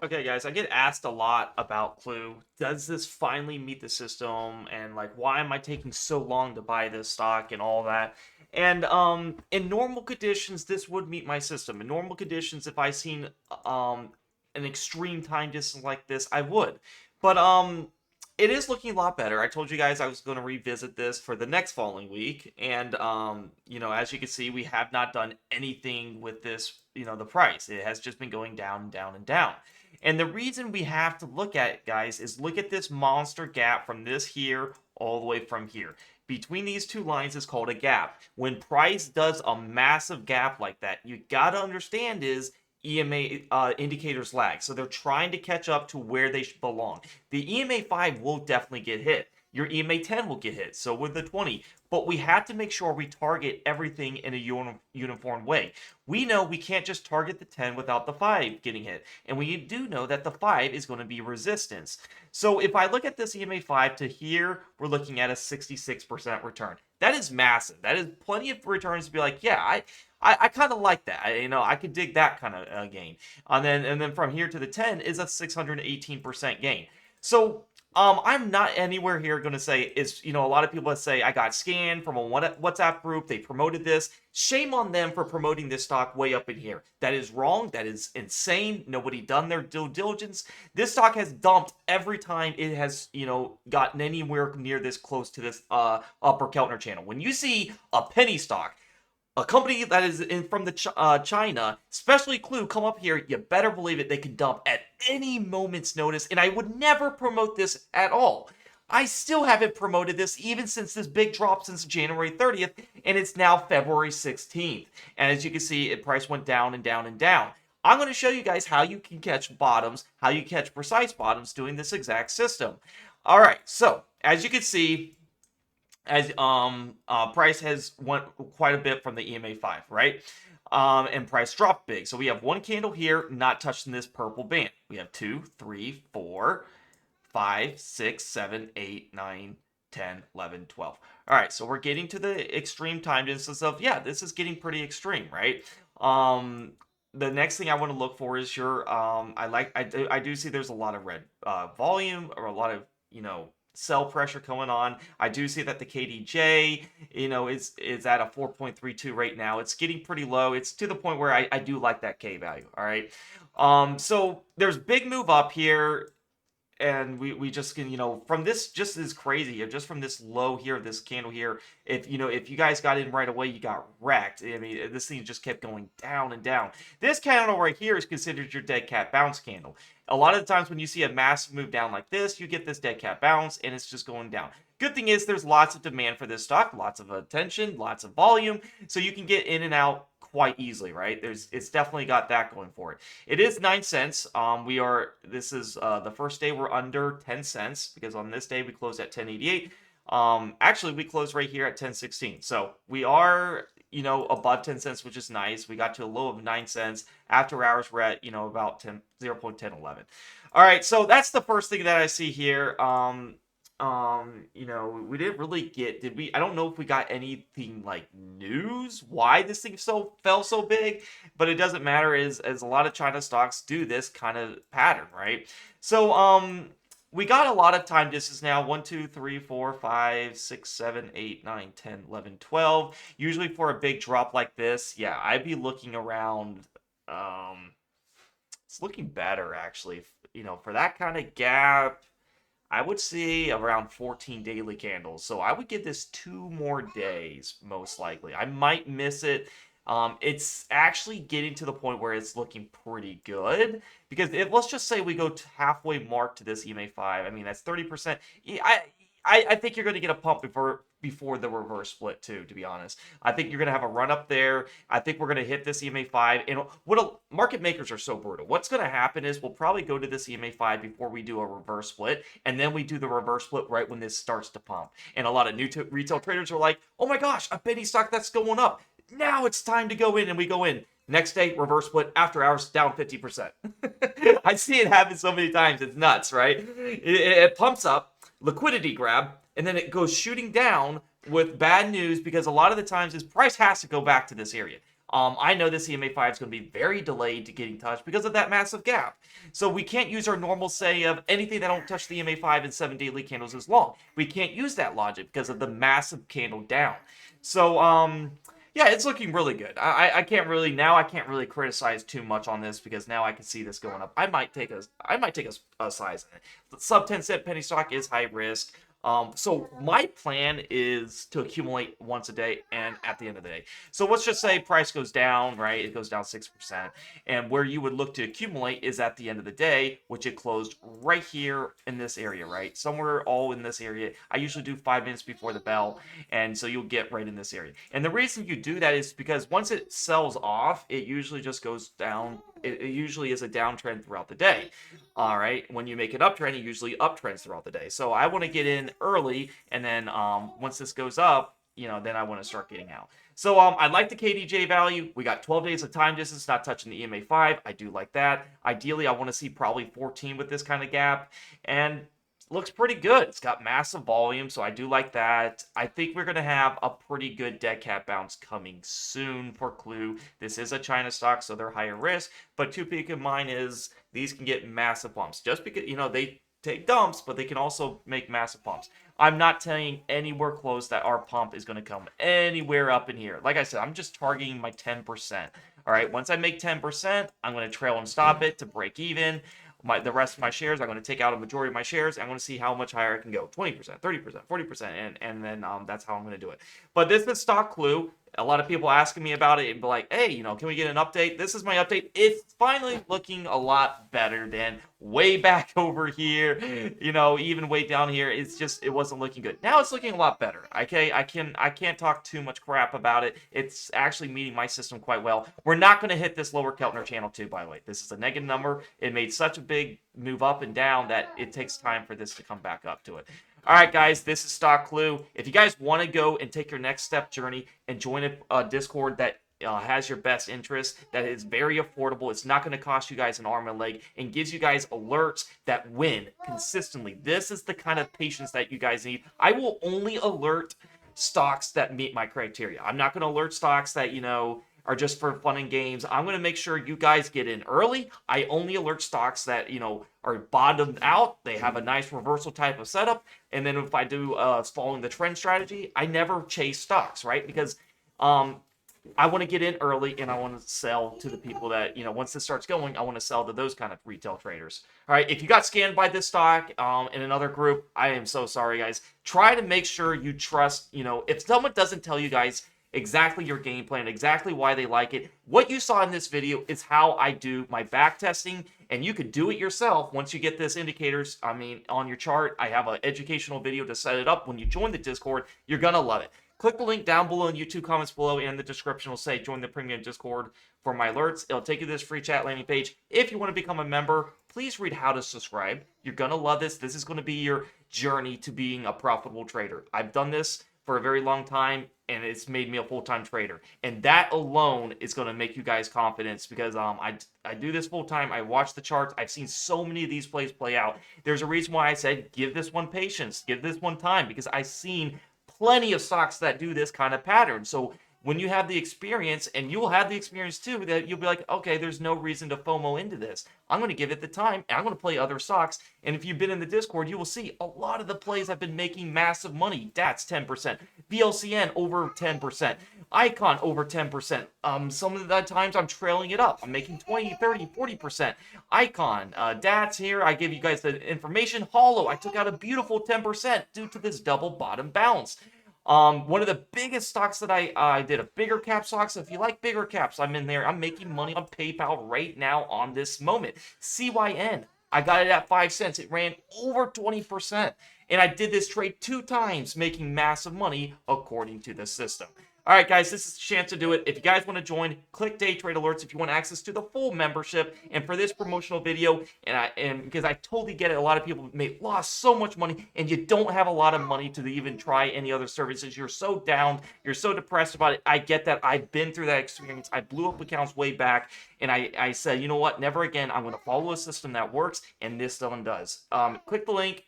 Okay, guys, I get asked a lot about CLEU. Does this finally meet the system? And like, why am I taking so long to buy this stock and all that? And in normal conditions, this would meet my system. In normal conditions, if I seen an extreme time distance like this, I would. But it is looking a lot better. I told you guys I was going to revisit this for the next following week, and as you can see, we have not done anything with this. The price it has just been going down and down and down. And the reason we have to look at it, guys, is look at this monster gap from this here all the way from here. Between these two lines is called a gap. When price does a massive gap like that, you got to understand is EMA indicators lag. So they're trying to catch up to where they belong. The EMA 5 will definitely get hit. Your EMA 10 will get hit. So will the 20. But we have to make sure we target everything in a uniform way. We know we can't just target the 10 without the 5 getting hit. And we do know that the 5 is going to be resistance. So if I look at this EMA 5 to here, we're looking at a 66% return. That is massive. That is plenty of returns to be like, yeah, I kind of like that. I could dig that kind of gain. And then from here to the 10 is a 618% gain. So I'm not anywhere here going to say is, a lot of people that say I got scanned from a WhatsApp group. They promoted this. Shame on them for promoting this stock way up in here. That is wrong. That is insane. Nobody done their due diligence. This stock has dumped every time it has, gotten anywhere near this close to this upper Keltner channel. When you see a penny stock, a company that is from the China, especially CLEU, come up here, you better believe it, they can dump at any moment's notice, and I would never promote this at all. I still haven't promoted this even since this big drop since January 30th, and it's now February 16th. And as you can see, price went down and down and down. I'm going to show you guys how you can catch bottoms, how you catch precise bottoms doing this exact system. All right, so as you can see, as price has went quite a bit from the EMA 5, right? And price dropped big. So we have one candle here not touching this purple band. We have 2, 3, 4, 5, 6, 7, 8, 9, 10, 11, 12. All right, so we're getting to the extreme time distance of, yeah, this is getting pretty extreme, right? The next thing I want to look for is your I do see there's a lot of red volume, or a lot of sell pressure going on. I do see that the KDJ, is at a 4.32 right now. It's getting pretty low. It's to the point where I do like that K value. All right. So there's big move up here, and we just can, from this just is crazy, just from this low here, this candle here, if you guys got in right away, you got wrecked. I mean, this thing just kept going down and down. This candle right here is considered your dead cat bounce candle. A lot of the times when you see a massive move down like this, you get this dead cat bounce, and it's just going down. Good thing is there's lots of demand for this stock, lots of attention, lots of volume, so you can get in and out quite easily, right? It's definitely got that going for it. It is 9 cents. This is the first day we're under 10 cents, because on this day we closed at 10.88. Actually we closed right here at 10.16. So we are, above 10 cents, which is nice. We got to a low of 9 cents. After hours we're at, about 0.1011. All right, so that's the first thing that I see here. We didn't really get, did we? I don't know if we got anything like news why this thing fell so big, but it doesn't matter, as a lot of China stocks do this kind of pattern, right? So we got a lot of time distance now. 1, 2, 3, 4, 5, 6, 7, 8, 9, 10, 11, 12. Usually for a big drop like this, yeah, I'd be looking around, it's looking better actually, for that kind of gap. I would see around 14 daily candles. So I would give this 2 more days, most likely. I might miss it. It's actually getting to the point where it's looking pretty good. Because let's just say we go to halfway mark to this EMA 5. I mean, that's 30%. I think you're going to get a pump before the reverse split too, to be honest. I think you're going to have a run up there. I think we're going to hit this EMA 5. And market makers are so brutal. What's going to happen is we'll probably go to this EMA 5 before we do a reverse split. And then we do the reverse split right when this starts to pump. And a lot of new retail traders are like, oh my gosh, a penny stock that's going up. Now it's time to go in, and we go in. Next day, reverse split, after hours, down 50%. I see it happen so many times. It's nuts, right? It pumps up, liquidity grab, and then it goes shooting down with bad news, because a lot of the times this price has to go back to this area. I know this EMA5 is going to be very delayed to getting touched because of that massive gap. So we can't use our normal say of anything that don't touch the EMA5 in 7 daily candles is long. We can't use that logic because of the massive candle down. So, yeah, it's looking really good. I can't really criticize too much on this because now I can see this going up. I might take a size in it. The sub 10-cent penny stock is high risk. So my plan is to accumulate once a day and at the end of the day. So let's just say price goes down, right? It goes down 6%. And where you would look to accumulate is at the end of the day, which it closed right here in this area, right? Somewhere all in this area. I usually do 5 minutes before the bell. And so you'll get right in this area. And the reason you do that is because once it sells off, it usually just goes down. It usually is a downtrend throughout the day. All right. When you make an uptrend, it usually uptrends throughout the day. So I want to get in early, and then once this goes up, then I want to start getting out. So I like the KDJ value. We got 12 days of time distance, not touching the EMA5. I do like that. Ideally, I want to see probably 14 with this kind of gap, and looks pretty good. It's got massive volume, so I do like that. I think we're going to have a pretty good dead cat bounce coming soon for CLEU. This is a China stock, so they're higher risk, but to keep in mind is these can get massive bumps. Just because, they take dumps, but they can also make massive pumps. I'm not telling anywhere close that our pump is going to come anywhere up in here. Like I said, I'm just targeting my 10%. All right, once I make 10%, I'm going to trail and stop it to break even. The rest of my shares, I'm going to take out a majority of my shares. I'm going to see how much higher I can go. 20%, 30%, 40%, and then that's how I'm going to do it. But this is stock CLEU. A lot of people asking me about it and be like, hey, can we get an update? This is my update. It's finally looking a lot better than way back over here. Even way down here. It wasn't looking good. Now it's looking a lot better. Okay, I can't talk too much crap about it. It's actually meeting my system quite well. We're not going to hit this lower Keltner channel too, by the way. This is a negative number. It made such a big move up and down that it takes time for this to come back up to it. All right, guys, this is Stock CLEU. If you guys want to go and take your next step journey and join a Discord that has your best interest, that is very affordable, it's not going to cost you guys an arm and leg, and gives you guys alerts that win consistently. This is the kind of patience that you guys need. I will only alert stocks that meet my criteria. I'm not going to alert stocks that, are just for fun and games. I'm going to make sure you guys get in early. I only alert stocks that, are bottomed out. They have a nice reversal type of setup. And then if I do following the trend strategy, I never chase stocks, right? Because I want to get in early and I want to sell to the people that, once this starts going, I want to sell to those kind of retail traders. All right. If you got scanned by this stock in another group, I am so sorry, guys. Try to make sure you trust, if someone doesn't tell you guys exactly your game plan, exactly why they like it. What you saw in this video is how I do my back testing, and you could do it yourself once you get this indicators. On your chart, I have an educational video to set it up. When you join the Discord, you're gonna love it. Click the link down below in YouTube comments below, and the description will say join the premium Discord for my alerts. It'll take you to this free chat landing page. If you want to become a member, please read how to subscribe. You're gonna love this. This is going to be your journey to being a profitable trader. I've done this for a very long time, and it's made me a full-time trader. And that alone is going to make you guys confidence because I do this full-time. I watch the charts. I've seen so many of these plays play out. There's a reason why I said give this one patience, give this one time, because I've seen plenty of stocks that do this kind of pattern. So when you have the experience, and you will have the experience too, that you'll be like, okay, there's no reason to FOMO into this. I'm going to give it the time, and I'm going to play other stocks. And if you've been in the Discord, you will see a lot of the plays have been making massive money. DATS 10%, BLCN over 10%, Icon over 10%. Some of the times I'm trailing it up. I'm making 20, 30, 40%. Icon, DATS here, I give you guys the information. Hollow, I took out a beautiful 10% due to this double bottom bounce. One of the biggest stocks that I did, a bigger cap stock. So if you like bigger caps, I'm in there. I'm making money on PayPal right now on this moment. CYN, I got it at 5 cents. It ran over 20%. And I did this trade 2 times, making massive money according to the system. All right, guys, this is the chance to do it. If you guys want to join, click Day Trade Alerts if you want access to the full membership. And for this promotional video, and because I totally get it, a lot of people lost so much money, and you don't have a lot of money to even try any other services. You're so down, you're so depressed about it. I get that. I've been through that experience. I blew up accounts way back, and I said, you know what? Never again. I'm going to follow a system that works, and this one does. Click the link.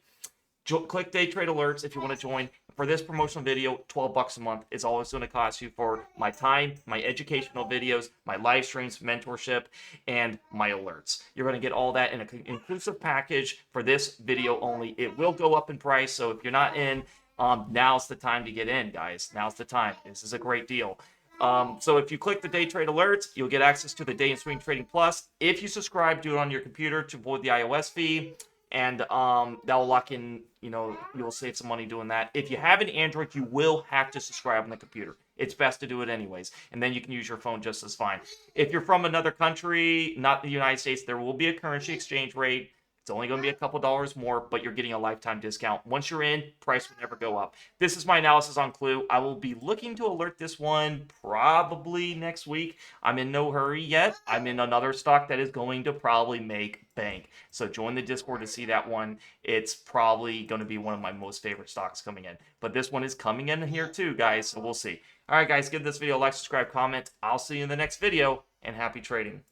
Click Day Trade Alerts if you want to join. for this promotional video, 12 bucks a month is all it's going to cost you for my time, my educational videos, my live streams, mentorship, and my alerts. You're going to get all that in an inclusive package for this video only. It will go up in price, so if you're not in, now's the time to get in, guys. Now's the time. This is a great deal. So if you click the day trade alerts, you'll get access to the day and swing trading plus. If you subscribe, do it on your computer to avoid the iOS fee, and that will lock in. You'll save some money doing that. If you have an Android, you will have to subscribe on the computer. It's best to do it anyways, and then you can use your phone just as fine. If you're from another country, not the United States, there will be a currency exchange rate. It's only going to be a couple dollars more, but you're getting a lifetime discount. Once you're in, price will never go up. This is my analysis on CLEU. I will be looking to alert this one probably next week. I'm in no hurry yet. I'm in another stock that is going to probably make bank. So join the Discord to see that one. It's probably going to be one of my most favorite stocks coming in. But this one is coming in here too, guys. So we'll see. All right, guys, give this video a like, subscribe, comment. I'll see you in the next video, and happy trading.